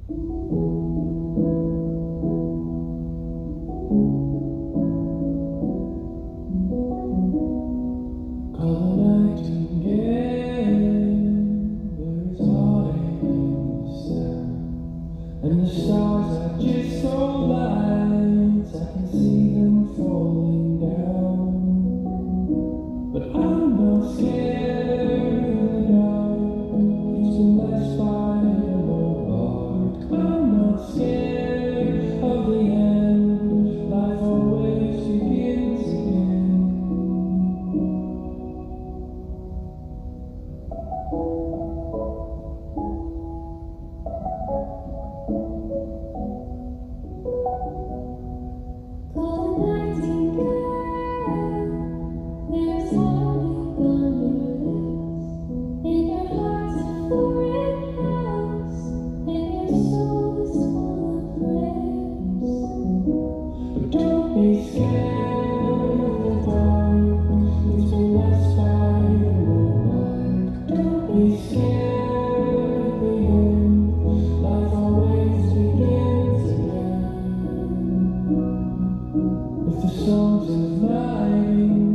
And the stars are just so lights, I can see them falling down. But I'm not scared of the dark, it's the last fire of my heart. I'm not scared of the end, life always begins again. Don't be scared of the dark, it's the last fire of my heart. Don't be scared of the end, life always begins again. With the songs of life